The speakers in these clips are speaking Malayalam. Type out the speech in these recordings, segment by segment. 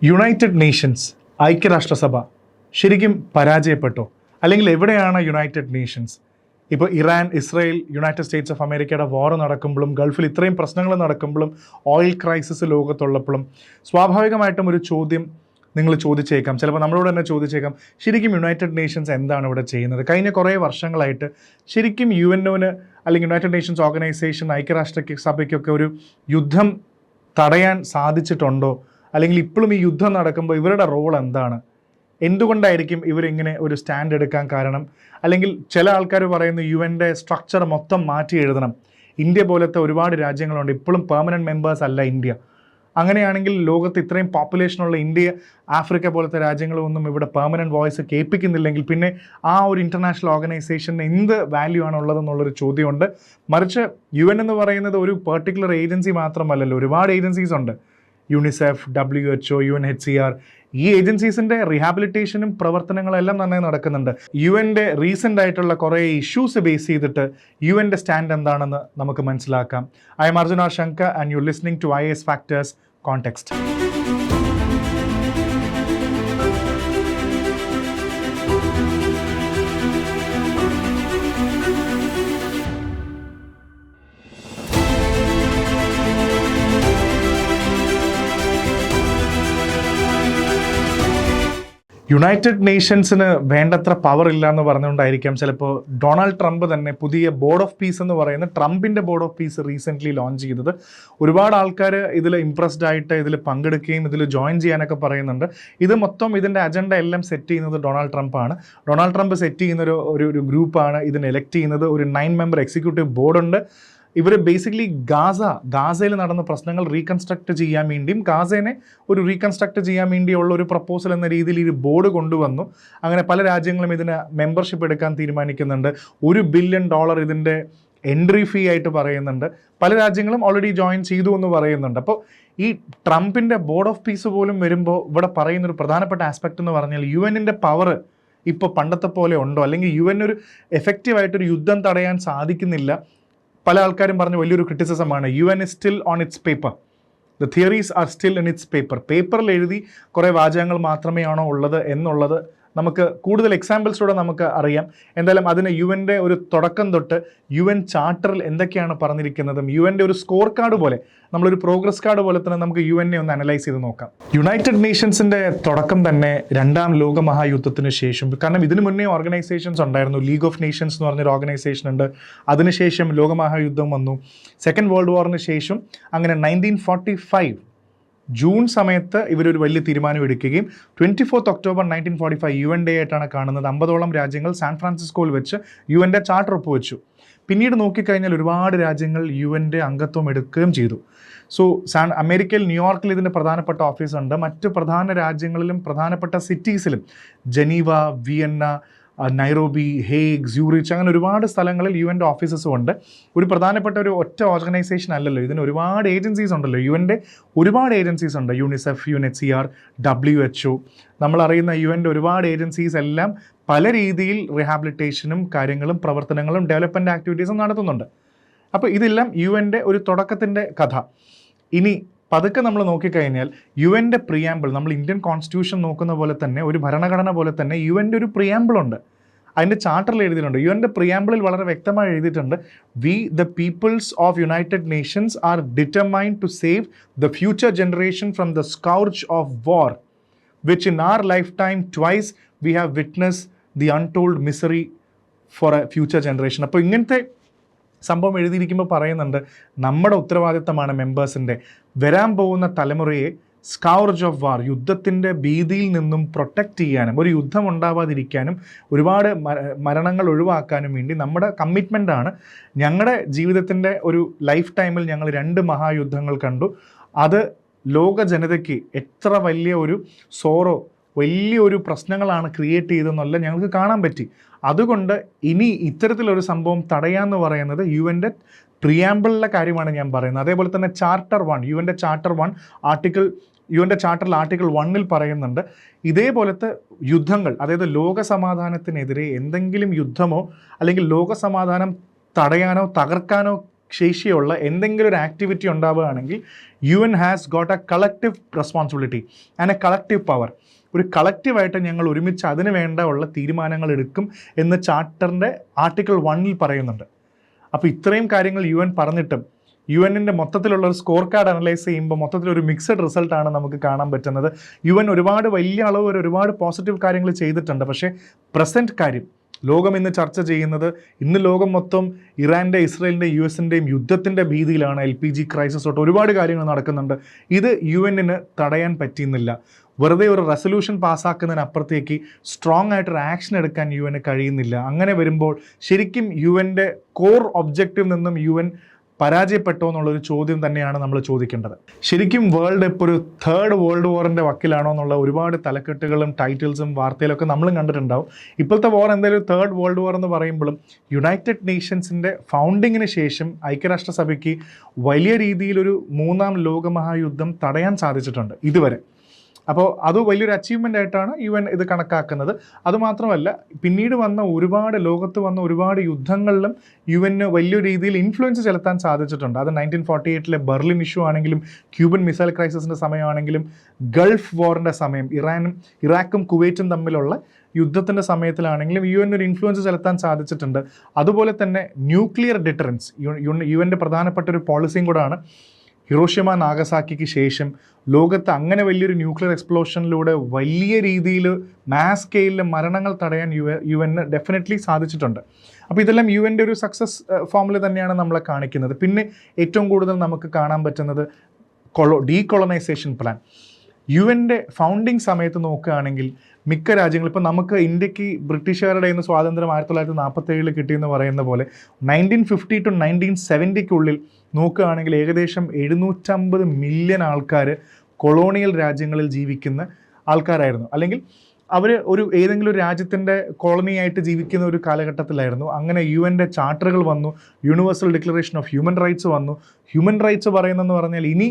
യുണൈറ്റഡ് നേഷൻസ് ഐക്യരാഷ്ട്രസഭ ശരിക്കും പരാജയപ്പെട്ടോ? അല്ലെങ്കിൽ എവിടെയാണ് യുണൈറ്റഡ് നേഷൻസ്? ഇപ്പോൾ Iran, Israel, United States of അമേരിക്കയുടെ വാർ നടക്കുമ്പോഴും ഗൾഫിൽ ഇത്രയും പ്രശ്നങ്ങൾ നടക്കുമ്പോഴും ഓയിൽ ക്രൈസിസ് ലോകത്തുള്ളപ്പോഴും സ്വാഭാവികമായിട്ടും ഒരു ചോദ്യം നിങ്ങൾ ചോദിച്ചേക്കാം, ചിലപ്പോൾ നമ്മളോട് തന്നെ ചോദിച്ചേക്കാം, ശരിക്കും യുണൈറ്റഡ് നേഷൻസ് എന്താണ് ഇവിടെ ചെയ്യുന്നത്? കഴിഞ്ഞ കുറേ വർഷങ്ങളായിട്ട് ശരിക്കും UNOന് അല്ലെങ്കിൽ യുണൈറ്റഡ് നേഷൻസ് ഓർഗനൈസേഷൻ, ഐക്യരാഷ്ട്ര സഭയ്ക്കൊക്കെ ഒരു യുദ്ധം തടയാൻ സാധിച്ചിട്ടുണ്ടോ? അല്ലെങ്കിൽ ഇപ്പോഴും ഈ യുദ്ധം നടക്കുമ്പോൾ ഇവരുടെ റോൾ എന്താണ്? എന്തുകൊണ്ടായിരിക്കും ഇവരിങ്ങനെ ഒരു സ്റ്റാൻഡ് എടുക്കാൻ കാരണം? അല്ലെങ്കിൽ ചില ആൾക്കാർ പറയുന്നു UN-ന്റെ സ്ട്രക്ചർ മൊത്തം മാറ്റി എഴുതണം. ഇന്ത്യ പോലത്തെ ഒരുപാട് രാജ്യങ്ങളുണ്ട്, ഇപ്പോഴും പെർമനൻറ്റ് മെമ്പേഴ്സ് അല്ല ഇന്ത്യ. അങ്ങനെയാണെങ്കിൽ ലോകത്ത് ഇത്രയും പോപ്പുലേഷനുള്ള ഇന്ത്യ, ആഫ്രിക്ക പോലത്തെ രാജ്യങ്ങളൊന്നും ഇവിടെ പെർമനൻറ്റ് വോയിസ് കേൾപ്പിക്കുന്നില്ലെങ്കിൽ പിന്നെ ആ ഒരു ഇൻ്റർനാഷണൽ ഓർഗനൈസേഷന് എന്ത് വാല്യൂ ആണ് ഉള്ളതെന്നുള്ളൊരു ചോദ്യമുണ്ട്. മറിച്ച് UN എന്ന് പറയുന്നത് ഒരു പെർട്ടിക്കുലർ ഏജൻസി മാത്രമല്ലല്ലോ, ഒരുപാട് ഏജൻസീസ് ഉണ്ട്. UNICEF, WHO, UNHCR, ഈ ഏജൻസീസിൻ്റെ റീഹാബിലിറ്റേഷനും പ്രവർത്തനങ്ങളെല്ലാം നന്നായി നടക്കുന്നുണ്ട്. UN-ന്റെ റീസെൻ്റ് ആയിട്ടുള്ള കുറേ ഇഷ്യൂസ് ബേസ് ചെയ്തിട്ട് UN-ന്റെ സ്റ്റാൻഡ് എന്താണെന്ന് നമുക്ക് മനസ്സിലാക്കാം. I am Arjuna Shankar and you listening to IAS factors context. United നേഷൻസിന് വേണ്ടത്ര പവർ ഇല്ല എന്ന് പറഞ്ഞുകൊണ്ടായിരിക്കാം ചിലപ്പോൾ ഡൊണാൾഡ് ട്രംപ് തന്നെ പുതിയ ബോർഡ് ഓഫ് പീസ് എന്ന് പറയുന്ന ട്രംപിൻ്റെ board of peace recently launch ചെയ്തത്. ഒരുപാട് ആൾക്കാർ ഇതിൽ ഇംപ്രസ്ഡ് ആയിട്ട് ഇതിൽ പങ്കെടുക്കുകയും ഇതിൽ ജോയിൻ ചെയ്യാനൊക്കെ പറയുന്നുണ്ട്. ഇതിൻ്റെ അജണ്ട എല്ലാം സെറ്റ് ചെയ്യുന്നത് ഡൊണാൾഡ് ട്രംപാണ്. ഡൊണാൾഡ് ട്രംപ് സെറ്റ് ചെയ്യുന്ന ഒരു ഗ്രൂപ്പാണ് ഇതിന് എലക്ട് ചെയ്യുന്നത്. ഒരു 9 മെമ്പർ എക്സിക്യൂട്ടീവ് ബോർഡുണ്ട്. ഇവർ ബേസിക്കലി ഗാസയിൽ നടന്ന പ്രശ്നങ്ങൾ റീകൺസ്ട്രക്ട് ചെയ്യാൻ വേണ്ടിയും ഗാസേനെ ഒരു റീകൺസ്ട്രക്ട് ചെയ്യാൻ വേണ്ടിയുള്ള ഒരു പ്രപ്പോസൽ എന്ന രീതിയിൽ ഈ ബോർഡ് കൊണ്ടുവന്നു. അങ്ങനെ പല രാജ്യങ്ങളും ഇതിന് മെമ്പർഷിപ്പ് എടുക്കാൻ തീരുമാനിക്കുന്നുണ്ട്. $1 ബില്യൺ ഇതിൻ്റെ എൻട്രി ഫീ ആയിട്ട് പറയുന്നുണ്ട്. പല രാജ്യങ്ങളും ഓൾറെഡി ജോയിൻ ചെയ്തു എന്ന് പറയുന്നുണ്ട്. അപ്പോൾ ഈ ട്രംപിൻ്റെ ബോർഡ് ഓഫ് പീസ് പോലും വരുമ്പോൾ ഇവിടെ പറയുന്നൊരു പ്രധാനപ്പെട്ട ആസ്പെക്റ്റ് എന്ന് പറഞ്ഞാൽ UN-ന്റെ പവർ ഇപ്പോൾ പണ്ടത്തെ പോലെ ഉണ്ടോ? അല്ലെങ്കിൽ UN ഒരു എഫക്റ്റീവായിട്ടൊരു യുദ്ധം തടയാൻ സാധിക്കുന്നില്ല. പല ആൾക്കാരും പറഞ്ഞ വലിയൊരു ക്രിറ്റിസിസമാണ് UN is still on its paper. The theories are still in its paper. പേപ്പറിൽ എഴുതി കുറേ വാചകങ്ങൾ മാത്രമേ ആണോ ഉള്ളത് എന്നുള്ളത് നമുക്ക് കൂടുതൽ എക്സാമ്പിൾസിലൂടെ നമുക്ക് അറിയാം. എന്തായാലും അതിന് UN-ന്റെ ഒരു തുടക്കം തൊട്ട് UN ചാർട്ടറിൽ എന്തൊക്കെയാണ് പറഞ്ഞിരിക്കുന്നതും UN-ന്റെ ഒരു സ്കോർ കാർഡ് പോലെ, നമ്മളൊരു പ്രോഗ്രസ് കാർഡ് പോലെ തന്നെ നമുക്ക് UN-നെ ഒന്ന് അനലൈസ് ചെയ്ത് നോക്കാം. യുണൈറ്റഡ് നേഷൻസിൻ്റെ തുടക്കം തന്നെ 2ാം ലോക മഹായുദ്ധത്തിന് ശേഷം, കാരണം ഇതിനു മുന്നേ ഓർഗനൈസേഷൻസ് ഉണ്ടായിരുന്നു. ലീഗ് ഓഫ് നേഷൻസ് എന്ന് പറഞ്ഞൊരു ഓർഗനൈസേഷൻ ഉണ്ട്. അതിനുശേഷം ലോകമഹായുദ്ധം വന്നു. സെക്കൻഡ് വേൾഡ് വാറിന് ശേഷം അങ്ങനെ 1945 ജൂൺ സമയത്ത് ഇവരൊരു വലിയ തീരുമാനം എടുക്കുകയും 24 ഒക്ടോബർ 1945 UN ഡേ ആയിട്ടാണ് കാണുന്നത്. 50ഓളം രാജ്യങ്ങൾ സാൻ ഫ്രാൻസിസ്കോയിൽ വെച്ച് UN-ന്റെ ചാർട്ടർ ഒപ്പുവെച്ചു. പിന്നീട് നോക്കിക്കഴിഞ്ഞാൽ ഒരുപാട് രാജ്യങ്ങൾ UN-ന്റെ അംഗത്വം എടുക്കുകയും ചെയ്തു. സോ അമേരിക്കയിൽ ന്യൂയോർക്കിൽ ഇതിൻ്റെ പ്രധാനപ്പെട്ട ഓഫീസുണ്ട്. മറ്റ് പ്രധാന രാജ്യങ്ങളിലും പ്രധാനപ്പെട്ട സിറ്റീസിലും ജനീവ, വിയന്ന, നൈറോബി, ഹേഗ്, സ്യൂറിച്ച്, അങ്ങനെ ഒരുപാട് സ്ഥലങ്ങളിൽ UN-ന്റെ ഓഫീസസും ഉണ്ട്. ഒരു പ്രധാനപ്പെട്ട ഒരു ഒറ്റ ഓർഗനൈസേഷൻ അല്ലല്ലോ, ഇതിന് ഒരുപാട് ഏജൻസീസ് ഉണ്ടല്ലോ. UN-ന്റെ ഒരുപാട് ഏജൻസീസ് ഉണ്ട്. UNICEF, UNHCR, WHO, നമ്മളറിയുന്ന UN-ന്റെ ഒരുപാട് ഏജൻസീസ് എല്ലാം പല രീതിയിൽ റീഹാബിലിറ്റേഷനും കാര്യങ്ങളും പ്രവർത്തനങ്ങളും ഡെവലപ്മെൻറ്റ് ആക്ടിവിറ്റീസും നടത്തുന്നുണ്ട്. അപ്പോൾ ഇതെല്ലാം UN-ന്റെ ഒരു തുടക്കത്തിൻ്റെ കഥ. ഇനി പതുക്കെ നമ്മൾ നോക്കിക്കഴിഞ്ഞാൽ UN-ന്റെ പ്രിയാമ്പിൾ, നമ്മൾ ഇന്ത്യൻ കോൺസ്റ്റിറ്റ്യൂഷൻ നോക്കുന്ന പോലെ തന്നെ, ഒരു ഭരണഘടന പോലെ തന്നെ UN-ന്റെ ഒരു പ്രിയാമ്പിൾ ഉണ്ട്. അതിൻ്റെ ചാർട്ടറിൽ എഴുതിയിട്ടുണ്ട്. UN-ന്റെ പ്രിയാമ്പിളിൽ വളരെ വ്യക്തമായി എഴുതിയിട്ടുണ്ട്, we the peoples of united nations are determined to save the future generation from the scourge of war which in our life time twice we have witness the untold misery for a future generation. അപ്പോൾ ഇങ്ങനത്തെ സംഭവം എഴുതിയിരിക്കുമ്പോൾ പറയുന്നുണ്ട്, നമ്മുടെ ഉത്തരവാദിത്തമാണ് മെമ്പേഴ്സിൻ്റെ വരാൻ പോകുന്ന തലമുറയെ സ്കൗർജ് ഓഫ് വാർ, യുദ്ധത്തിൻ്റെ ഭീതിയിൽ നിന്നും പ്രൊട്ടക്റ്റ് ചെയ്യാനും ഒരു യുദ്ധം ഉണ്ടാവാതിരിക്കാനും ഒരുപാട് മരണങ്ങൾ ഒഴിവാക്കാനും വേണ്ടി നമ്മുടെ കമ്മിറ്റ്മെൻറ്റാണ്. ഞങ്ങളുടെ ജീവിതത്തിൻ്റെ ഒരു ലൈഫ് ടൈമിൽ ഞങ്ങൾ 2 മഹായുദ്ധങ്ങൾ കണ്ടു. അത് ലോക ജനതയ്ക്ക് എത്ര വലിയ ഒരു സോറോ, വലിയൊരു പ്രശ്നങ്ങളാണ് ക്രിയേറ്റ് ചെയ്തതെന്നല്ല ഞങ്ങൾക്ക് കാണാൻ പറ്റി. അതുകൊണ്ട് ഇനി ഇത്തരത്തിലൊരു സംഭവം തടയാന്ന് പറയുന്നത് UN-ന്റെ പ്രിയാമ്പിളിലെ കാര്യമാണ് ഞാൻ പറയുന്നത്. അതേപോലെ തന്നെ ചാർട്ടർ 1, UN-ന്റെ ചാർട്ടർ 1 UN-ന്റെ ചാർട്ടറിൽ ആർട്ടിക്കിൾ 1 പറയുന്നുണ്ട്, ഇതേപോലത്തെ യുദ്ധങ്ങൾ, അതായത് ലോക സമാധാനത്തിനെതിരെ എന്തെങ്കിലും യുദ്ധമോ അല്ലെങ്കിൽ ലോക സമാധാനം തടയാനോ തകർക്കാനോ ശേഷിയുള്ള എന്തെങ്കിലും ഒരു ആക്ടിവിറ്റി ഉണ്ടാവുകയാണെങ്കിൽ UN has got A collective responsibility and A collective power. ഒരു കളക്റ്റീവായിട്ട് ഞങ്ങൾ ഒരുമിച്ച് അതിന് വേണ്ട ഉള്ള തീരുമാനങ്ങൾ എടുക്കും എന്ന് ചാർട്ടറിൻ്റെ ആർട്ടിക്കിൾ 1 പറയുന്നുണ്ട്. അപ്പോൾ ഇത്രയും കാര്യങ്ങൾ UN പറഞ്ഞിട്ടും UN മൊത്തത്തിലുള്ള ഒരു സ്കോർ കാർഡ് അനലൈസ് ചെയ്യുമ്പോൾ മൊത്തത്തിലൊരു മിക്സഡ് റിസൾട്ടാണ് നമുക്ക് കാണാൻ പറ്റുന്നത്. UN ഒരുപാട് വലിയ അളവ് വരെ ഒരുപാട് പോസിറ്റീവ് കാര്യങ്ങൾ ചെയ്തിട്ടുണ്ട്. പക്ഷേ പ്രസൻറ്റ് കാര്യം ലോകം ഇന്ന് ചർച്ച ചെയ്യുന്നത്, ഇന്ന് ലോകം മൊത്തം ഇറാൻ്റെ, ഇസ്രയേലിൻ്റെ, US-ൻ്റെയും യുദ്ധത്തിൻ്റെ ഭീതിയിലാണ്. LPG ക്രൈസിസ് തൊട്ട് ഒരുപാട് കാര്യങ്ങൾ നടക്കുന്നുണ്ട്. ഇത് UN തടയാൻ പറ്റിയെന്നില്ല. വെറുതെ ഒരു റെസൊല്യൂഷൻ പാസ്സാക്കുന്നതിനപ്പുറത്തേക്ക് സ്ട്രോങ് ആയിട്ടൊരു ആക്ഷൻ എടുക്കാൻ UN കഴിയുന്നില്ല. അങ്ങനെ വരുമ്പോൾ ശരിക്കും UN കോർ ഒബ്ജക്റ്റീവ് നിന്നും UN പരാജയപ്പെട്ടോ എന്നുള്ളൊരു ചോദ്യം തന്നെയാണ് നമ്മൾ ചോദിക്കേണ്ടത്. ശരിക്കും വേൾഡ് ഇപ്പോൾ ഒരു 3rd വേൾഡ് വാറിൻ്റെ വക്കിലാണോ എന്നുള്ള ഒരുപാട് തലക്കെട്ടുകളും ടൈറ്റിൽസും വാർത്തയിലൊക്കെ നമ്മളും കണ്ടിട്ടുണ്ടാവും. ഇപ്പോഴത്തെ വാർ എന്തായാലും 3rd വേൾഡ് വാർ എന്ന് പറയുമ്പോഴും യുണൈറ്റഡ് നേഷൻസിൻ്റെ ഫൗണ്ടിങ്ങിന് ശേഷം ഐക്യരാഷ്ട്രസഭയ്ക്ക് വലിയ രീതിയിലൊരു 3ാം ലോകമഹായുദ്ധം തടയാൻ സാധിച്ചിട്ടുണ്ട് ഇതുവരെ. അപ്പോൾ അത് വലിയൊരു അച്ചീവ്മെൻ്റ് ആയിട്ടാണ് UN ഇത് കണക്കാക്കുന്നത്. അതുമാത്രമല്ല, പിന്നീട് വന്ന ലോകത്ത് വന്ന ഒരുപാട് യുദ്ധങ്ങളിലും UN വലിയൊരു രീതിയിൽ ഇൻഫ്ലുവൻസ് ചെലുത്താൻ സാധിച്ചിട്ടുണ്ട്. അത് 1948 ബെർലിൻ ഇഷ്യൂ ആണെങ്കിലും, ക്യൂബൻ മിസൈൽ ക്രൈസിസിൻ്റെ സമയമാണെങ്കിലും, ഗൾഫ് വാറിൻ്റെ സമയം, ഇറാഖും കുവൈറ്റും തമ്മിലുള്ള യുദ്ധത്തിൻ്റെ സമയത്തിലാണെങ്കിലും UN ഒരു ഇൻഫ്ലുവൻസ് ചെലുത്താൻ സാധിച്ചിട്ടുണ്ട്. അതുപോലെ തന്നെ ന്യൂക്ലിയർ ഡിറ്ററൻസ് UN പ്രധാനപ്പെട്ട ഒരു പോളിസിയും കൂടാണ്. ഹിറോഷിമ നാഗസാക്കിക്ക് ശേഷം ലോകത്ത് അങ്ങനെ വലിയൊരു ന്യൂക്ലിയർ എക്സ്പ്ലോഷനിലൂടെ വലിയ രീതിയിൽ മാസ് സ്കെയിലിൽ മരണങ്ങൾ തടയാൻ UN ഡെഫിനറ്റ്ലി സാധിച്ചിട്ടുണ്ട്. അപ്പോൾ ഇതെല്ലാം UN ഒരു സക്സസ് ഫോമിൽ തന്നെയാണ് നമ്മളെ കാണിക്കുന്നത്. പിന്നെ ഏറ്റവും കൂടുതൽ നമുക്ക് കാണാൻ പറ്റുന്നത് ഡീകൊളനൈസേഷൻ പ്ലാൻ. UN ഫൗണ്ടിങ് സമയത്ത് നോക്കുകയാണെങ്കിൽ മിക്ക രാജ്യങ്ങൾ, ഇപ്പോൾ നമുക്ക് ഇന്ത്യക്ക് ബ്രിട്ടീഷുകാരുടെ കയ്യിൽ നിന്ന് സ്വാതന്ത്ര്യം 1947 കിട്ടിയെന്ന് പറയുന്ന പോലെ 1950 to 1970 നോക്കുകയാണെങ്കിൽ ഏകദേശം 750 മില്യൺ ആൾക്കാർ കൊളോണിയൽ രാജ്യങ്ങളിൽ ജീവിക്കുന്ന ആൾക്കാരായിരുന്നു. അല്ലെങ്കിൽ അവർ ഏതെങ്കിലും ഒരു രാജ്യത്തിൻ്റെ കോളനിയായിട്ട് ജീവിക്കുന്ന ഒരു കാലഘട്ടത്തിലായിരുന്നു. അങ്ങനെ UN ചാർട്ടറുകൾ വന്നു, universal declaration of human rights വന്നു. ഹ്യൂമൻ റൈറ്റ്സ് പറയുന്നതെന്ന് പറഞ്ഞാൽ ഇനി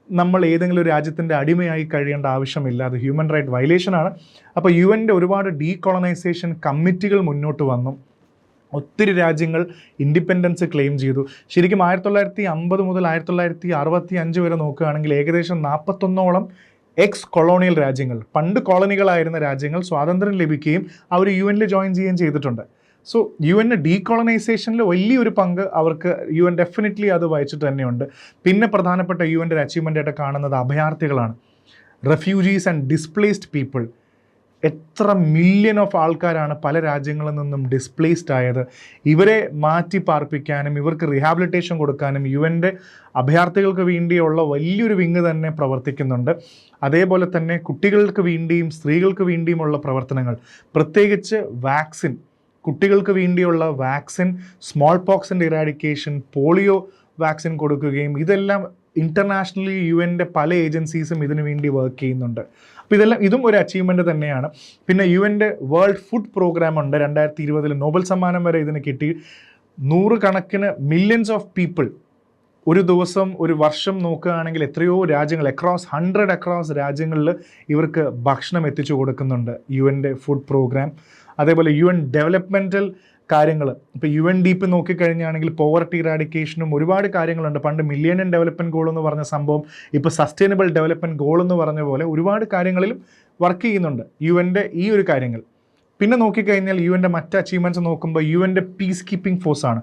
നമ്മൾ ഏതെങ്കിലും ഒരു രാജ്യത്തിൻ്റെ അടിമയായി കഴിയേണ്ട ആവശ്യമില്ല, അത് ഹ്യൂമൻ റൈറ്റ് വയലേഷനാണ്. അപ്പോൾ UN ഒരുപാട് ഡീകൊളനൈസേഷൻ കമ്മിറ്റികൾ മുന്നോട്ട് വന്നു. ഒത്തിരി രാജ്യങ്ങൾ ഇൻഡിപെൻഡൻസ് ക്ലെയിം ചെയ്തു. ശരിക്കും 1950 മുതൽ 1965 വരെ നോക്കുകയാണെങ്കിൽ ഏകദേശം 41ഓളം എക്സ് കൊളോണിയൽ രാജ്യങ്ങൾ, പണ്ട് കോളനികളായിരുന്ന രാജ്യങ്ങൾ സ്വാതന്ത്ര്യം ലഭിക്കുകയും അവർ UN ജോയിൻ ചെയ്യുകയും ചെയ്തിട്ടുണ്ട്. സോ UN ഡീകൊളനൈസേഷനിൽ വലിയൊരു പങ്ക് അവർക്ക് UN ഡെഫിനറ്റ്ലി അത് വഹിച്ചിട്ട് തന്നെയുണ്ട്. പിന്നെ പ്രധാനപ്പെട്ട UN അച്ചീവ്മെൻ്റ് ആയിട്ട് കാണുന്നത് അഭയാർത്ഥികളാണ്, റെഫ്യൂജീസ് ആൻഡ് ഡിസ്പ്ലേസ്ഡ് പീപ്പിൾ. എത്ര മില്യൺ ഓഫ് ആൾക്കാരാണ് പല രാജ്യങ്ങളിൽ നിന്നും ഡിസ്പ്ലേസ്ഡ് ആയത്. ഇവരെ മാറ്റി പാർപ്പിക്കാനും ഇവർക്ക് റീഹാബിലിറ്റേഷൻ കൊടുക്കാനും UN അഭയാർത്ഥികൾക്ക് വേണ്ടിയുള്ള വലിയൊരു വിങ് തന്നെ പ്രവർത്തിക്കുന്നുണ്ട്. അതേപോലെ തന്നെ കുട്ടികൾക്ക് വേണ്ടിയും സ്ത്രീകൾക്ക് വേണ്ടിയുമുള്ള പ്രവർത്തനങ്ങൾ, പ്രത്യേകിച്ച് വാക്സിൻ, കുട്ടികൾക്ക് വേണ്ടിയുള്ള വാക്സിൻ, സ്മോൾ പോക്സിൻ്റെ ഇറാഡിക്കേഷൻ, പോളിയോ വാക്സിൻ കൊടുക്കുകയും ഇതെല്ലാം ഇൻ്റർനാഷണലി UN പല ഏജൻസീസും ഇതിനു വേണ്ടി വർക്ക് ചെയ്യുന്നുണ്ട്. അപ്പോൾ ഇതും ഒരു അച്ചീവ്മെൻറ്റ് തന്നെയാണ്. പിന്നെ UN വേൾഡ് ഫുഡ് പ്രോഗ്രാം ഉണ്ട്. 2020 നോബൽ സമ്മാനം വരെ ഇതിന് കിട്ടി. 100 കണക്കിന് മില്യൺസ് ഓഫ് പീപ്പിൾ ഒരു ദിവസം, ഒരു വർഷം നോക്കുകയാണെങ്കിൽ എത്രയോ രാജ്യങ്ങൾ, അക്രോസ് രാജ്യങ്ങളിൽ ഇവർക്ക് ഭക്ഷണം എത്തിച്ചു കൊടുക്കുന്നുണ്ട് UN ഫുഡ് പ്രോഗ്രാം. അതേപോലെ UN ഡെവലപ്മെൻറ്റൽ കാര്യങ്ങൾ, ഇപ്പോൾ UNDP നോക്കിക്കഴിഞ്ഞാണെങ്കിൽ പോവർട്ടി ഇറാഡിക്കേഷനും ഒരുപാട് കാര്യങ്ങളുണ്ട്. പണ്ട് മില്ലേനിയം ഡെവലപ്മെൻറ്റ് ഗോൾ എന്ന് പറഞ്ഞ സംഭവം ഇപ്പോൾ സസ്റ്റൈനബിൾ ഡെവലപ്മെൻറ്റ് ഗോൾ എന്ന് പറഞ്ഞ പോലെ ഒരുപാട് കാര്യങ്ങളിലും വർക്ക് ചെയ്യുന്നുണ്ട് UN ഈ ഒരു കാര്യങ്ങൾ. പിന്നെ നോക്കിക്കഴിഞ്ഞാൽ UN മറ്റ് അച്ചീവ്മെൻറ്റ്സ് നോക്കുമ്പോൾ UN പീസ് കീപ്പിംഗ് ഫോഴ്സാണ്.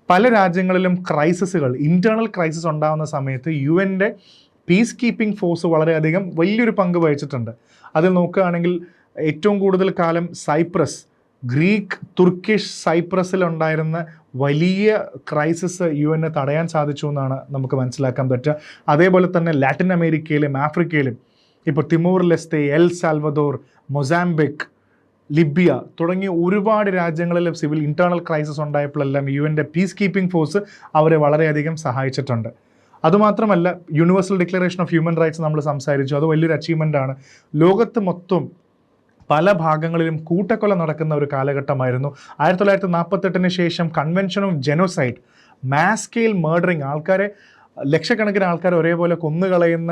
പല രാജ്യങ്ങളിലും ക്രൈസിസുകൾ, ഇൻറ്റേർണൽ ക്രൈസിസ് ഉണ്ടാകുന്ന സമയത്ത് UN പീസ് കീപ്പിംഗ് ഫോഴ്സ് വളരെയധികം വലിയൊരു പങ്ക് വഹിച്ചിട്ടുണ്ട്. അതിൽ നോക്കുകയാണെങ്കിൽ ഏറ്റവും കൂടുതൽ കാലം സൈപ്രസ്, ഗ്രീക്ക്, തുർക്കിഷ് സൈപ്രസിലുണ്ടായിരുന്ന വലിയ ക്രൈസിസ് UN തടയാൻ സാധിച്ചു എന്നാണ് നമുക്ക് മനസ്സിലാക്കാൻ പറ്റുക. അതേപോലെ തന്നെ ലാറ്റിൻ അമേരിക്കയിലും ആഫ്രിക്കയിലും ഇപ്പോൾ Timor Leste, El Salvador, Mozambique, Libya തുടങ്ങിയ ഒരുപാട് രാജ്യങ്ങളിൽ ഇൻറ്റേർണൽ ക്രൈസിസ് ഉണ്ടായപ്പോഴെല്ലാം UN പീസ് കീപ്പിംഗ് ഫോഴ്സ് അവരെ വളരെയധികം സഹായിച്ചിട്ടുണ്ട്. അതുമാത്രമല്ല, universal declaration of human rights നമ്മൾ സംസാരിച്ചു, അത് വലിയൊരു അച്ചീവ്മെൻ്റാണ്. ലോകത്ത് മൊത്തം പല ഭാഗങ്ങളിലും കൂട്ടക്കൊല നടക്കുന്ന ഒരു കാലഘട്ടമായിരുന്നു. 1948 ശേഷം convention of genocide, mass scale murdering, ആൾക്കാരെ ലക്ഷക്കണക്കിന് ആൾക്കാർ ഒരേപോലെ കൊന്നുകളയുന്ന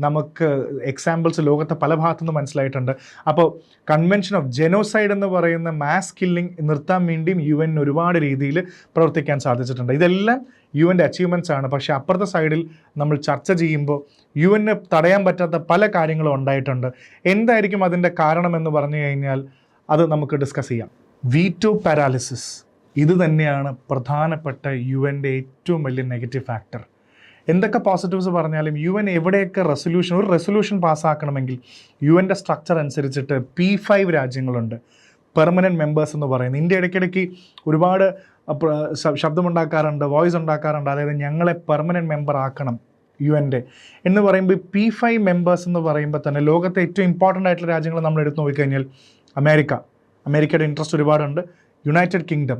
നമുക്ക് എക്സാമ്പിൾസ് ലോകത്തെ പല ഭാഗത്തുനിന്ന് മനസ്സിലായിട്ടുണ്ട്. അപ്പോൾ കൺവെൻഷൻ ഓഫ് ജെനോസൈഡ് എന്ന് പറയുന്ന മാസ് കില്ലിംഗ് നിർത്താൻ വേണ്ടിയും UN ഒരുപാട് രീതിയിൽ പ്രവർത്തിക്കാൻ സാധിച്ചിട്ടുണ്ട്. ഇതെല്ലാം UN അച്ചീവ്മെൻറ്റ്സ് ആണ്. പക്ഷേ അപ്പുറത്തെ സൈഡിൽ നമ്മൾ ചർച്ച ചെയ്യുമ്പോൾ UN തടയാൻ പറ്റാത്ത പല കാര്യങ്ങളും ഉണ്ടായിട്ടുണ്ട്. എന്തായിരിക്കും അതിൻ്റെ കാരണമെന്ന് പറഞ്ഞു കഴിഞ്ഞാൽ അത് നമുക്ക് ഡിസ്കസ് ചെയ്യാം. വീറ്റോ പാരാലിസിസ്, ഇത് തന്നെയാണ് പ്രധാനപ്പെട്ട UN ഏറ്റവും വലിയ നെഗറ്റീവ് ഫാക്ടർ. എന്തൊക്കെ പോസിറ്റീവ്സ് പറഞ്ഞാലും UN എവിടെയൊക്കെ ഒരു റെസൊല്യൂഷൻ പാസ്സാക്കണമെങ്കിൽ UN സ്ട്രക്ചർ അനുസരിച്ചിട്ട് P5 രാജ്യങ്ങളുണ്ട്, പെർമനൻറ്റ് മെമ്പേഴ്സ് എന്ന് പറയുന്നത്. ഇന്ത്യ ഇടയ്ക്കിടയ്ക്ക് ഒരുപാട് ശബ്ദമുണ്ടാക്കാറുണ്ട്, വോയിസ് ഉണ്ടാക്കാറുണ്ട്, അതായത് ഞങ്ങളെ പെർമനൻറ്റ് മെമ്പർ ആക്കണം UN എന്ന് പറയുമ്പോൾ P5 മെമ്പേഴ്സ് എന്ന് പറയുമ്പോൾ തന്നെ ലോകത്തെ ഏറ്റവും ഇമ്പോർട്ടൻ്റ് ആയിട്ടുള്ള രാജ്യങ്ങൾ നമ്മൾ എടുത്തു നോക്കിക്കഴിഞ്ഞാൽ അമേരിക്കയുടെ ഇൻട്രസ്റ്റ് ഒരുപാടുണ്ട്, യുണൈറ്റഡ് കിങ്ഡം,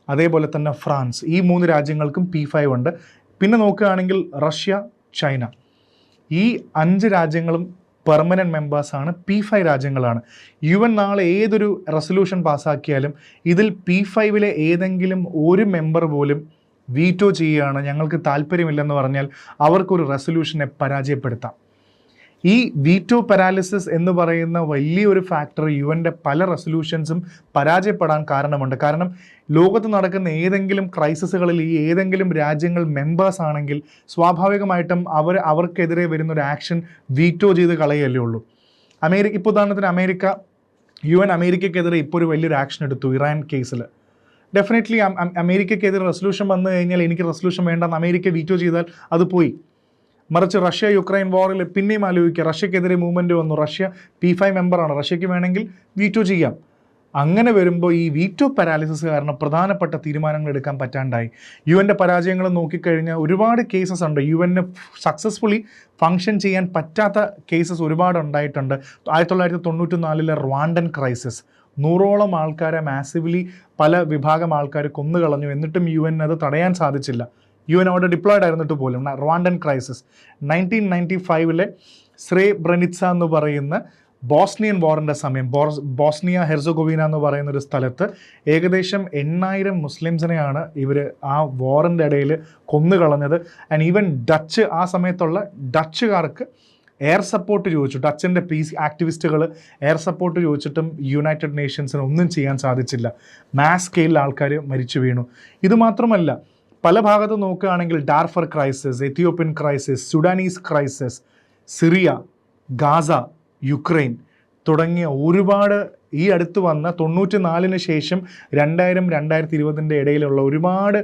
അതേപോലെ തന്നെ ഫ്രാൻസ്, ഈ 3 രാജ്യങ്ങൾക്കും P5 ഉണ്ട്. പിന്നെ നോക്കുകയാണെങ്കിൽ റഷ്യ, ചൈന, ഈ 5 രാജ്യങ്ങളും പെർമനൻറ്റ് മെമ്പേഴ്സാണ്, P5 രാജ്യങ്ങളാണ്. UN നാളെ ഏതൊരു റെസൊല്യൂഷൻ പാസ്സാക്കിയാലും ഇതിൽ P5 ഏതെങ്കിലും ഒരു മെമ്പർ പോലും വീറ്റോ ചെയ്യുകയാണ്, ഞങ്ങൾക്ക് താല്പര്യമില്ലെന്ന് പറഞ്ഞാൽ അവർക്കൊരു റെസൊല്യൂഷനെ പരാജയപ്പെടുത്താം. ഈ വീറ്റോ പാരാലിസിസ് എന്ന് പറയുന്ന വലിയൊരു ഫാക്ടർ UN പല റെസൊല്യൂഷൻസും പരാജയപ്പെടാൻ കാരണമുണ്ട്. കാരണം ലോകത്ത് നടക്കുന്ന ഏതെങ്കിലും ക്രൈസിസുകളിൽ ഈ ഏതെങ്കിലും രാജ്യങ്ങൾ മെമ്പേഴ്സ് ആണെങ്കിൽ സ്വാഭാവികമായിട്ടും അവർക്കെതിരെ വരുന്നൊരു ആക്ഷൻ വീറ്റോ ചെയ്ത് കളയല്ലേ ഉള്ളൂ. ഇപ്പോൾ ഉദാഹരണത്തിന് UN അമേരിക്കയ്ക്കെതിരെ ഇപ്പോൾ ഒരു വലിയൊരു ആക്ഷൻ എടുത്തു ഇറാൻ കേസിൽ. ഡെഫിനറ്റ്ലി അമേരിക്കയ്ക്കെതിരെ റെസൊല്യൂഷൻ വന്നു കഴിഞ്ഞാൽ എനിക്ക് റെസൊല്യൂഷൻ വേണ്ടെന്ന് അമേരിക്ക വീറ്റോ ചെയ്താൽ അത് പോയി. മറിച്ച് റഷ്യ യുക്രൈൻ വാറിൽ പിന്നെയും ആലോചിക്കുക, റഷ്യക്കെതിരെ മൂവ്മെൻറ്റ് വന്നു, റഷ്യ P5 മെമ്പറാണ്, റഷ്യയ്ക്ക് വേണമെങ്കിൽ വീറ്റോ ചെയ്യാം. അങ്ങനെ വരുമ്പോൾ ഈ വീറ്റോ പാരാലിസിസ് കാരണം പ്രധാനപ്പെട്ട തീരുമാനങ്ങൾ എടുക്കാൻ പറ്റാണ്ടായി. UN പരാജയങ്ങൾ നോക്കിക്കഴിഞ്ഞാൽ ഒരുപാട് കേസസ് ഉണ്ട്. UN സക്സസ്ഫുള്ളി ഫങ്ഷൻ ചെയ്യാൻ പറ്റാത്ത കേസസ് ഒരുപാട് ഉണ്ടായിട്ടുണ്ട്. 1994 റുവാണ്ടൻ ക്രൈസിസ്, 100ഓളം ആൾക്കാരെ മാസിവ്ലി പല വിഭാഗം ആൾക്കാർ കൊന്നുകളഞ്ഞു, എന്നിട്ടും UN അത് തടയാൻ സാധിച്ചില്ല. UN അവിടെ ഡിപ്ലോയ്ഡ് ആയിരുന്നിട്ട് പോലും. റുവാണ്ടൻ ക്രൈസിസ് 1995 സ്രേബ്രനിറ്റ്സ എന്ന് പറയുന്ന ബോസ്നിയൻ വാറിൻ്റെ സമയം, ബോസ്നിയ ഹെർസഗോവിന എന്ന് പറയുന്ന ഒരു സ്ഥലത്ത് ഏകദേശം 8000 മുസ്ലിംസിനെയാണ് ഇവർ ആ വാറിൻ്റെ ഇടയിൽ കൊന്നുകളഞ്ഞത്. ആൻഡ് ഈവൻ ഡച്ച്, ആ സമയത്തുള്ള ഡച്ചുകാർക്ക് എയർ സപ്പോർട്ട് ചോദിച്ചു, ഡച്ചിൻ്റെ പീസ് ആക്ടിവിസ്റ്റുകൾ എയർ സപ്പോർട്ട് ചോദിച്ചിട്ടും യുണൈറ്റഡ് നേഷൻസിന് ഒന്നും ചെയ്യാൻ സാധിച്ചില്ല. മാസ് സ്കെയിലിൽ ആൾക്കാർ മരിച്ചു വീണു. ഇത് മാത്രമല്ല, പല ഭാഗത്ത് നോക്കുകയാണെങ്കിൽ Darfur crisis, Ethiopian crisis, Sudanese crisis, Syria, Gaza, Ukraine തുടങ്ങിയ ഒരുപാട് ഈ അടുത്ത് വന്ന 94 ശേഷം 2000-2020 ഇടയിലുള്ള ഒരുപാട്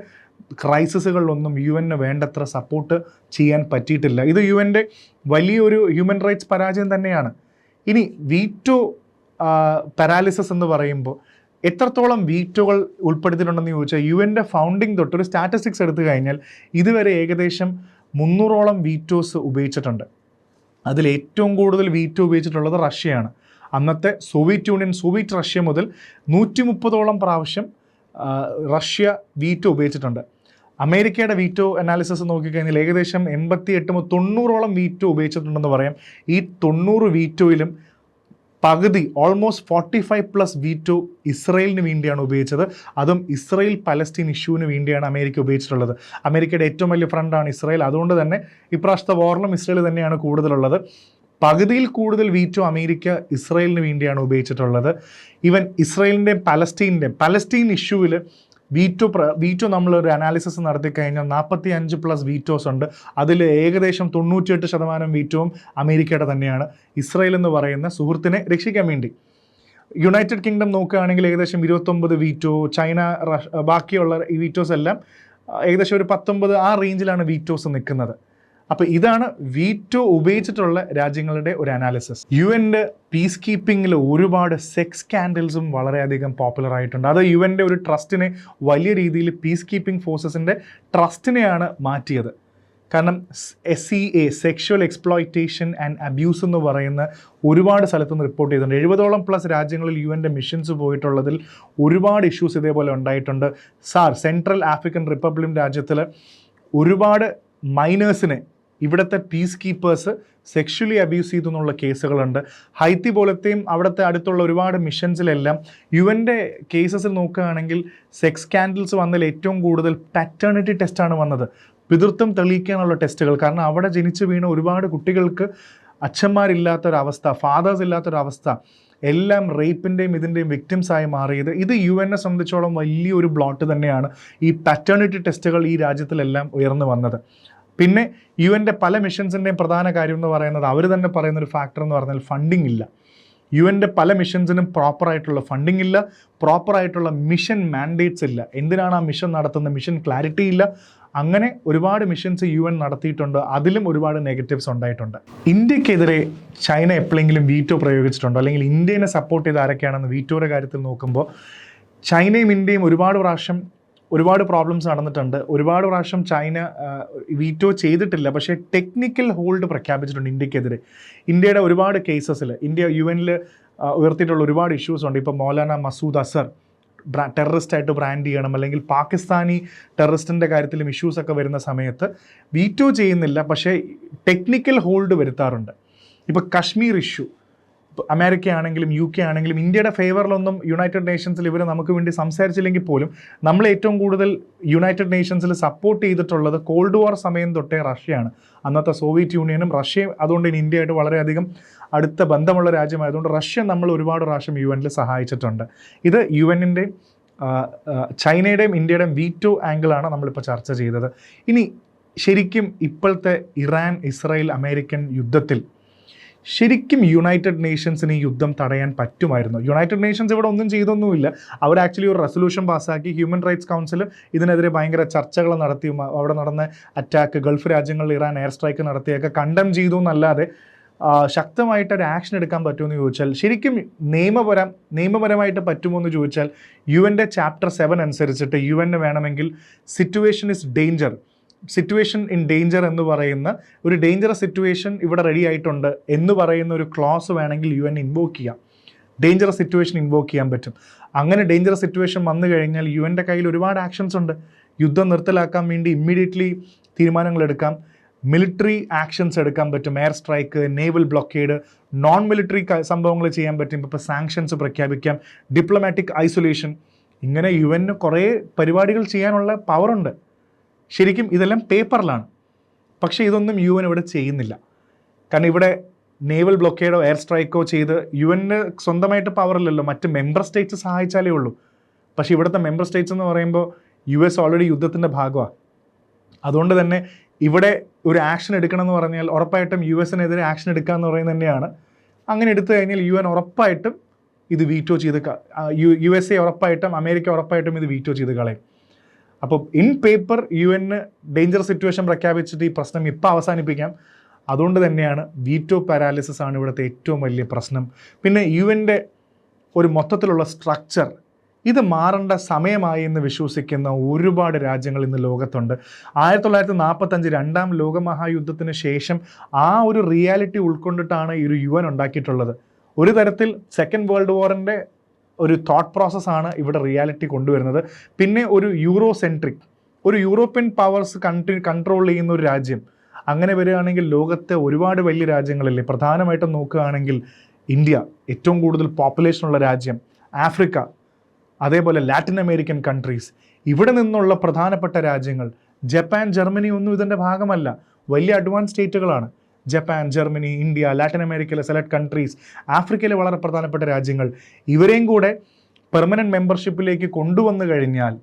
ക്രൈസിസുകളിലൊന്നും UN വേണ്ടത്ര സപ്പോർട്ട് ചെയ്യാൻ പറ്റിയിട്ടില്ല. ഇത് UN വലിയൊരു ഹ്യൂമൻ റൈറ്റ്സ് പരാജയം തന്നെയാണ്. ഇനി വീറ്റോ പാരാലിസിസ് എന്ന് പറയുമ്പോൾ എത്രത്തോളം വീറ്റോകൾ ഉൾപ്പെടുത്തിയിട്ടുണ്ടെന്ന് ചോദിച്ചാൽ UN ഫൗണ്ടിങ് തൊട്ട് ഒരു സ്റ്റാറ്റിസ്റ്റിക്സ് എടുത്തു കഴിഞ്ഞാൽ ഇതുവരെ ഏകദേശം 300ഓളം വീറ്റോസ് ഉപയോഗിച്ചിട്ടുണ്ട്. അതിൽ ഏറ്റവും കൂടുതൽ വീറ്റോ ഉപയോഗിച്ചിട്ടുള്ളത് റഷ്യയാണ്. അന്നത്തെ സോവിയറ്റ് റഷ്യ മുതൽ 130ഓളം പ്രാവശ്യം റഷ്യ വീറ്റോ ഉപയോഗിച്ചിട്ടുണ്ട്. അമേരിക്കയുടെ വീറ്റോ അനാലിസിസ് നോക്കിക്കഴിഞ്ഞാൽ ഏകദേശം 88-90ഓളം വീറ്റോ ഉപയോഗിച്ചിട്ടുണ്ടെന്ന് പറയാം. ഈ 90 വീറ്റോയിലും പകുതി, ഓൾമോസ്റ്റ് 45+ വീറ്റോ ഇസ്രയേലിന് വേണ്ടിയാണ് ഉപയോഗിച്ചത്. അതും ഇസ്രയേൽ പലസ്തീൻ ഇഷ്യൂവിന് വേണ്ടിയാണ് അമേരിക്ക ഉപയോഗിച്ചിട്ടുള്ളത്. അമേരിക്കയുടെ ഏറ്റവും വലിയ ഫ്രണ്ടാണ് ഇസ്രയേൽ. അതുകൊണ്ട് തന്നെ ഇപ്രാവശ്യത്തെ വാറിലും ഇസ്രയേൽ തന്നെയാണ് കൂടുതലുള്ളത്. പകുതിയിൽ കൂടുതൽ വീറ്റോ അമേരിക്ക ഇസ്രയേലിന് വേണ്ടിയാണ് ഉപയോഗിച്ചിട്ടുള്ളത്. ഈവൻ ഇസ്രയേലിൻ്റെ പലസ്തീൻ ഇഷ്യൂവിൽ വീറ്റോ നമ്മളൊരു അനാലിസിസ് നടത്തി കഴിഞ്ഞാൽ 45+ വീറ്റോസ് ഉണ്ട്. അതിൽ ഏകദേശം 98% വീറ്റോവും അമേരിക്കയുടെ തന്നെയാണ്, ഇസ്രയേൽ എന്ന് പറയുന്ന സുഹൃത്തിനെ രക്ഷിക്കാൻ വേണ്ടി. യുണൈറ്റഡ് കിങ്ഡം നോക്കുകയാണെങ്കിൽ ഏകദേശം 29 വീറ്റോ, ചൈന, ബാക്കിയുള്ള ഈ വീറ്റോസ് എല്ലാം ഏകദേശം ഒരു 19 ആ റേഞ്ചിലാണ് വീറ്റോസ് നിൽക്കുന്നത്. അപ്പോൾ ഇതാണ് വീറ്റോ ഉപയോഗിച്ചിട്ടുള്ള രാജ്യങ്ങളുടെ ഒരു അനാലിസിസ്. UN പീസ് കീപ്പിങ്ങിൽ ഒരുപാട് സെക്സ് സ്കാൻഡൽസും വളരെയധികം പോപ്പുലർ ആയിട്ടുണ്ട്. അത് UN ഒരു ട്രസ്റ്റിനെ വലിയ രീതിയിൽ പീസ് കീപ്പിംഗ് ഫോഴ്സസിൻ്റെ ട്രസ്റ്റിനെയാണ് മാറ്റിയത്. കാരണം SEA, sexual exploitation and abuse എന്ന് പറയുന്ന ഒരുപാട് സ്ഥലത്തുനിന്ന് റിപ്പോർട്ട് ചെയ്തിട്ടുണ്ട്. 70ഓളം+ രാജ്യങ്ങളിൽ UN മിഷൻസ് പോയിട്ടുള്ളതിൽ ഒരുപാട് ഇഷ്യൂസ് ഇതേപോലെ ഉണ്ടായിട്ടുണ്ട്. സെൻട്രൽ ആഫ്രിക്കൻ റിപ്പബ്ലിക് രാജ്യത്തിൽ ഒരുപാട് മൈനേഴ്സിനെ ഇവിടുത്തെ പീസ് കീപ്പേഴ്സ് സെക്ഷലി അബ്യൂസ് ചെയ്തു എന്നുള്ള കേസുകളുണ്ട്. ഹൈത്തി പോലത്തെയും അവിടുത്തെ അടുത്തുള്ള ഒരുപാട് മിഷൻസിലെല്ലാം UN കേസസിൽ നോക്കുകയാണെങ്കിൽ സെക്സ് സ്കാൻഡൽസ് വന്നതിൽ ഏറ്റവും കൂടുതൽ പാറ്റേണിറ്റി ടെസ്റ്റാണ് വന്നത്. പിതൃത്വം തെളിയിക്കാനുള്ള ടെസ്റ്റുകൾ. കാരണം അവിടെ ജനിച്ചു വീണ ഒരുപാട് കുട്ടികൾക്ക് അച്ഛന്മാരില്ലാത്തൊരവസ്ഥ, ഫാദേഴ്സ് ഇല്ലാത്തൊരവസ്ഥ, എല്ലാം റേപ്പിൻ്റെയും ഇതിൻ്റെയും വിക്ടിംസായി മാറിയത്. ഇത് UN സംബന്ധിച്ചോളം വലിയൊരു ബ്ലോട്ട് തന്നെയാണ്. ഈ പാറ്റേണിറ്റി ടെസ്റ്റുകൾ ഈ രാജ്യത്തിലെല്ലാം ഉയർന്നു വന്നത്. പിന്നെ UN പല മിഷൻസിൻ്റെയും പ്രധാന കാര്യം എന്ന് പറയുന്നത്, അവർ തന്നെ പറയുന്നൊരു ഫാക്ടർ എന്ന് പറഞ്ഞാൽ ഫണ്ടിങ് ഇല്ല. UN പല മിഷൻസിനും പ്രോപ്പറായിട്ടുള്ള ഫണ്ടിങ് ഇല്ല, പ്രോപ്പറായിട്ടുള്ള മിഷൻ മാൻഡേറ്റ്സ് ഇല്ല. എന്തിനാണ് ആ മിഷൻ നടത്തുന്ന മിഷൻ ക്ലാരിറ്റി ഇല്ല. അങ്ങനെ ഒരുപാട് മിഷൻസ് UN നടത്തിയിട്ടുണ്ട്, അതിലും ഒരുപാട് നെഗറ്റീവ്സ് ഉണ്ടായിട്ടുണ്ട്. ഇന്ത്യക്കെതിരെ ചൈന എപ്പോഴെങ്കിലും വീറ്റോ പ്രയോഗിച്ചിട്ടുണ്ടോ, അല്ലെങ്കിൽ ഇന്ത്യനെ സപ്പോർട്ട് ചെയ്ത് ആരൊക്കെയാണെന്ന് വീറ്റോയുടെ കാര്യത്തിൽ നോക്കുമ്പോൾ ചൈനയും ഇന്ത്യയും ഒരുപാട് പ്രോബ്ലംസ് നടന്നിട്ടുണ്ട്. ഒരുപാട് പ്രാവശ്യം ചൈന വീറ്റോ ചെയ്തിട്ടില്ല, പക്ഷേ ടെക്നിക്കൽ ഹോൾഡ് പ്രഖ്യാപിച്ചിട്ടുണ്ട് ഇന്ത്യക്കെതിരെ. ഇന്ത്യയുടെ ഒരുപാട് കേസസിൽ ഇന്ത്യ UN ഉയർത്തിയിട്ടുള്ള ഒരുപാട് ഇഷ്യൂസ് ഉണ്ട്. ഇപ്പോൾ മൗലാന മസൂദ് അസർ ടെററിസ്റ്റായിട്ട് ബ്രാൻഡ് ചെയ്യണം, അല്ലെങ്കിൽ പാകിസ്ഥാനി ടെററിസ്റ്റിൻ്റെ കാര്യത്തിലും ഇഷ്യൂസൊക്കെ വരുന്ന സമയത്ത് വീറ്റോ ചെയ്യുന്നില്ല, പക്ഷേ ടെക്നിക്കൽ ഹോൾഡ് വരുത്താറുണ്ട്. ഇപ്പോൾ കശ്മീർ ഇഷ്യൂ, അമേരിക്ക ആണെങ്കിലും UK ആണെങ്കിലും ഇന്ത്യയുടെ ഫേവറിലൊന്നും യുണൈറ്റഡ് നേഷൻസിൽ ഇവർ നമുക്ക് വേണ്ടി സംസാരിച്ചില്ലെങ്കിൽ പോലും നമ്മൾ ഏറ്റവും കൂടുതൽ യുണൈറ്റഡ് നേഷൻസിൽ സപ്പോർട്ട് ചെയ്തിട്ടുള്ളത് കോൾഡ് വാർ സമയം തൊട്ടേ റഷ്യയാണ്. അന്നത്തെ സോവിയറ്റ് യൂണിയനും റഷ്യയും. അതുകൊണ്ട് തന്നെ ഇന്ത്യയായിട്ട് വളരെയധികം അടുത്ത ബന്ധമുള്ള രാജ്യമായതുകൊണ്ട് റഷ്യ നമ്മൾ ഒരുപാട് പ്രാവശ്യം UN സഹായിച്ചിട്ടുണ്ട്. ഇത് UN-ൻ്റെയും ചൈനയുടെയും ഇന്ത്യയുടെയും വീറ്റോ ആംഗിളാണ് നമ്മളിപ്പോൾ ചർച്ച ചെയ്തത്. ഇനി ശരിക്കും ഇപ്പോഴത്തെ ഇറാൻ ഇസ്രായേൽ അമേരിക്കൻ യുദ്ധത്തിൽ ശരിക്കും യുണൈറ്റഡ് നേഷൻസിന് ഈ യുദ്ധം തടയാൻ പറ്റുമായിരുന്നു? യുണൈറ്റഡ് നേഷൻസ് ഇവിടെ ഒന്നും ചെയ്തൊന്നുമില്ല. അവർ ആക്ച്വലി ഒരു റെസൊല്യൂഷൻ പാസ്സാക്കി. ഹ്യൂമൻ റൈറ്റ്സ് കൗൺസിൽ ഇതിനെതിരെ ഭയങ്കര ചർച്ചകൾ നടത്തി. അവിടെ നടന്ന അറ്റാക്ക്, ഗൾഫ് രാജ്യങ്ങളിൽ ഇറാൻ എയർ സ്ട്രൈക്ക് നടത്തിയൊക്കെ കണ്ടം ചെയ്തു എന്നല്ലാതെ ശക്തമായിട്ടൊരു ആക്ഷൻ എടുക്കാൻ പറ്റുമെന്ന് ചോദിച്ചാൽ, ശരിക്കും നിയമപരമായിട്ട് പറ്റുമോ എന്ന് ചോദിച്ചാൽ UN ചാപ്റ്റർ 7 അനുസരിച്ചിട്ട് UN വേണമെങ്കിൽ സിറ്റുവേഷൻ ഇൻ ഡേഞ്ചർ എന്ന് പറയുന്ന ഒരു ഡേഞ്ചറസ് സിറ്റുവേഷൻ ഇവിടെ റെഡി ആയിട്ടുണ്ട് എന്ന് പറയുന്ന ഒരു ക്ലോസ് വേണമെങ്കിൽ UN ഇൻവോക്ക് ചെയ്യാം. ഡേഞ്ചറസ് സിറ്റുവേഷൻ ഇൻവോക്ക് ചെയ്യാൻ പറ്റും. അങ്ങനെ ഡേഞ്ചറസ് സിറ്റുവേഷൻ വന്നു കഴിഞ്ഞാൽ UN കയ്യിൽ ഒരുപാട് ആക്ഷൻസ് ഉണ്ട്. യുദ്ധം നിർത്തലാക്കാൻ വേണ്ടി ഇമ്മീഡിയറ്റ്ലി തീരുമാനങ്ങൾ എടുക്കാം, മിലിറ്ററി ആക്ഷൻസ് എടുക്കാൻ പറ്റും, air strike, naval blockade, non military സംഭവങ്ങൾ ചെയ്യാൻ പറ്റും. ഇപ്പോൾ സാങ്ഷൻസ് പ്രഖ്യാപിക്കാം, ഡിപ്ലോമാറ്റിക് ഐസൊലേഷൻ, ഇങ്ങനെ UN കുറേ പരിപാടികൾ ചെയ്യാനുള്ള പവറുണ്ട്. ശരിക്കും ഇതെല്ലാം പേപ്പറിലാണ്, പക്ഷേ ഇതൊന്നും UN ഇവിടെ ചെയ്യുന്നില്ല. കാരണം ഇവിടെ നേവൽ ബ്ലോക്കേഡോ എയർ സ്ട്രൈക്കോ ചെയ്ത് UN സ്വന്തമായിട്ട് പവറില്ലല്ലോ, മറ്റ് മെമ്പർ സ്റ്റേറ്റ്സ് സഹായിച്ചാലേ ഉള്ളൂ. പക്ഷേ ഇവിടുത്തെ മെമ്പർ സ്റ്റേറ്റ്സ് എന്ന് പറയുമ്പോൾ US ഓൾറെഡി യുദ്ധത്തിൻ്റെ ഭാഗമാണ്. അതുകൊണ്ട് തന്നെ ഇവിടെ ഒരു ആക്ഷൻ എടുക്കണമെന്ന് പറഞ്ഞാൽ ഉറപ്പായിട്ടും US-നെതിരെ ആക്ഷൻ എടുക്കുക എന്ന് പറയുന്നത് തന്നെയാണ്. അങ്ങനെ എടുത്തു കഴിഞ്ഞാൽ UN ഉറപ്പായിട്ടും ഇത് വീറ്റോ ചെയ്ത്, USA ഉറപ്പായിട്ടും അമേരിക്ക ഉറപ്പായിട്ടും ഇത് വീറ്റോ ചെയ്ത് കളയും. അപ്പോൾ in paper UN dangerous situation പ്രഖ്യാപിച്ചിട്ട് ഈ പ്രശ്നം ഇപ്പോൾ അവസാനിപ്പിക്കാം. അതുകൊണ്ട് തന്നെയാണ് വീറ്റോ പാരാലിസിസ് ആണ് ഇവിടുത്തെ ഏറ്റവും വലിയ പ്രശ്നം. പിന്നെ UN ഒരു മൊത്തത്തിലുള്ള സ്ട്രക്ചർ ഇത് മാറേണ്ട സമയമായി എന്ന് വിശ്വസിക്കുന്ന ഒരുപാട് രാജ്യങ്ങൾ ഇന്ന് ലോകത്തുണ്ട്. 1945 രണ്ടാം ലോകമഹായുദ്ധത്തിന് ശേഷം ആ ഒരു റിയാലിറ്റി ഉൾക്കൊണ്ടിട്ടാണ് ഈ ഒരു UN ഉണ്ടാക്കിയിട്ടുള്ളത്. ഒരു തരത്തിൽ സെക്കൻഡ് വേൾഡ് വാറിൻ്റെ ഒരു തോട്ട് പ്രോസസ്സാണ് ഇവിടെ റിയാലിറ്റി കൊണ്ടുവരുന്നത്. പിന്നെ ഒരു യൂറോസെൻട്രിക്, ഒരു യൂറോപ്യൻ പവേഴ്സ് കൺട്രോൾ ചെയ്യുന്ന ഒരു രാജ്യം അങ്ങനെ വരികയാണെങ്കിൽ ലോകത്തെ ഒരുപാട് വലിയ രാജ്യങ്ങളില്ലേ, പ്രധാനമായിട്ടും നോക്കുകയാണെങ്കിൽ ഇന്ത്യ ഏറ്റവും കൂടുതൽ പോപ്പുലേഷനുള്ള രാജ്യം, ആഫ്രിക്ക, അതേപോലെ ലാറ്റിൻ അമേരിക്കൻ കൺട്രീസ്, ഇവിടെ നിന്നുള്ള പ്രധാനപ്പെട്ട രാജ്യങ്ങൾ, ജപ്പാൻ, ജർമ്മനി ഒന്നും ഇതിൻ്റെ ഭാഗമല്ല, വലിയ അഡ്വാൻസ് സ്റ്റേറ്റുകളാണ്. ജപ്പാൻ, ജർമ്മനി, ഇന്ത്യ, ലാറ്റിൻ അമേരിക്കയിലെ സെലക്ട് കൺട്രീസ്, ആഫ്രിക്കയിലെ വളരെ പ്രധാനപ്പെട്ട രാജ്യങ്ങൾ, ഇവരെയും കൂടെ പെർമനൻറ്റ് മെമ്പർഷിപ്പിലേക്ക് കൊണ്ടുവന്നു കഴിഞ്ഞാൽ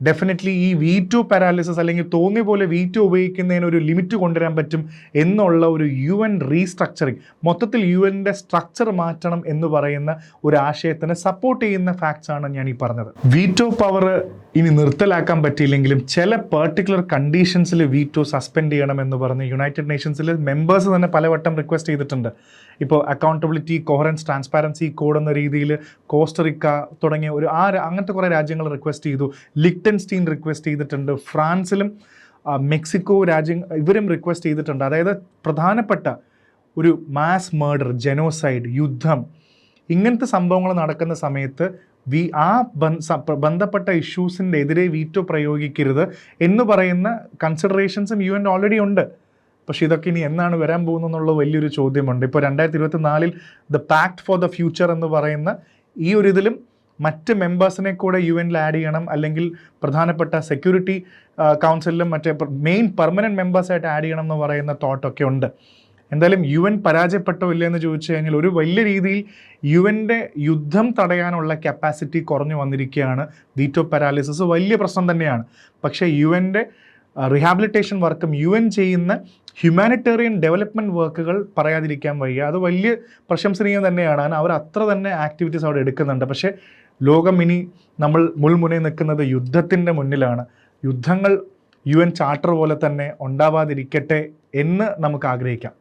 ഡെഫിനറ്റ്ലി ഈ വീറ്റോ പാരാലിസിസ് അല്ലെങ്കിൽ തോന്നിയ പോലെ വീറ്റോ ഉപയോഗിക്കുന്നതിന് ഒരു ലിമിറ്റ് കൊണ്ടുവരാൻ പറ്റും എന്നുള്ള ഒരു UN റീസ്ട്രക്ചറിങ്, മൊത്തത്തിൽ UN സ്ട്രക്ചർ മാറ്റണം എന്ന് പറയുന്ന ഒരു ആശയത്തിന് സപ്പോർട്ട് ചെയ്യുന്ന ഫാക്ട്സ് ആണ് ഞാൻ ഈ പറഞ്ഞത്. വീറ്റോ പവർ ഇനി നിർത്തലാക്കാൻ പറ്റിയില്ലെങ്കിലും ചില പെർട്ടിക്കുലർ കണ്ടീഷൻസിൽ വീറ്റോ സസ്പെൻഡ് ചെയ്യണമെന്ന് പറഞ്ഞ് യുണൈറ്റഡ് നേഷൻസിൽ മെമ്പേഴ്സ് തന്നെ പലവട്ടം റിക്വസ്റ്റ് ചെയ്തിട്ടുണ്ട്. ഇപ്പോൾ അക്കൗണ്ടബിലിറ്റി, കൊഹറൻസ്, ട്രാൻസ്പാരൻസി കോഡ് എന്ന രീതിയിൽ കോസ്റ്ററിക്ക തുടങ്ങിയ അങ്ങനത്തെ കുറേ രാജ്യങ്ങൾ റിക്വസ്റ്റ് ചെയ്തു. ലിക്റ്റൻസ്റ്റീൻ റിക്വസ്റ്റ് ചെയ്തിട്ടുണ്ട്. ഫ്രാൻസിലും മെക്സിക്കോ ഇവരും റിക്വസ്റ്റ് ചെയ്തിട്ടുണ്ട്. അതായത് പ്രധാനപ്പെട്ട ഒരു മാസ് മർഡർ, ജനോസൈഡ്, യുദ്ധം, ഇങ്ങനത്തെ സംഭവങ്ങൾ നടക്കുന്ന സമയത്ത് ബന്ധപ്പെട്ട ഇഷ്യൂസിൻ്റെ എതിരെ വീറ്റോ പ്രയോഗിക്കരുത് എന്ന് പറയുന്ന കൺസിഡറേഷൻസും UN ഓൾറെഡി ഉണ്ട്. പക്ഷേ ഇതൊക്കെ ഇനി എന്നാണ് വരാൻ പോകുന്നതെന്നുള്ള വലിയൊരു ചോദ്യമുണ്ട്. ഇപ്പോൾ 2024 the pact for the future എന്ന് പറയുന്ന ഈ ഒരു ഇതിലും മറ്റ് മെമ്പേഴ്സിനെ കൂടെ UN ആഡ് ചെയ്യണം, അല്ലെങ്കിൽ പ്രധാനപ്പെട്ട സെക്യൂരിറ്റി കൗൺസിലിലും മറ്റേ മെയിൻ പെർമനൻറ്റ് മെമ്പേഴ്സായിട്ട് ആഡ് ചെയ്യണം എന്ന് പറയുന്ന തോട്ടൊക്കെ ഉണ്ട്. എന്തായാലും UN പരാജയപ്പെട്ടോ ഇല്ലയെന്ന് ചോദിച്ചു കഴിഞ്ഞാൽ ഒരു വലിയ രീതിയിൽ UN യുദ്ധം തടയാനുള്ള കപ്പാസിറ്റി കുറഞ്ഞു വന്നിരിക്കുകയാണ്. വീറ്റോ പാരാലിസിസ് വലിയ പ്രശ്നം തന്നെയാണ്. പക്ഷേ UN റീഹാബിലിറ്റേഷൻ വർക്കും UN ചെയ്യുന്ന ഹ്യൂമാനിറ്റേറിയൻ ഡെവലപ്മെൻറ്റ് വർക്കുകൾ പറയാതിരിക്കാൻ വയ്യ. അത് വലിയ പ്രശംസനീയം തന്നെയാണ്. അവർ അത്ര തന്നെ ആക്ടിവിറ്റീസ് അവിടെ എടുക്കുന്നുണ്ട്. പക്ഷേ ലോകം ഇനി നമ്മൾ മുൾമുനയിൽ നിൽക്കുന്നത് യുദ്ധത്തിൻ്റെ മുന്നിലാണ്. യുദ്ധങ്ങൾ UN ചാർട്ടർ പോലെ തന്നെ ഉണ്ടാവാതിരിക്കട്ടെ എന്ന് നമുക്ക് ആഗ്രഹിക്കാം.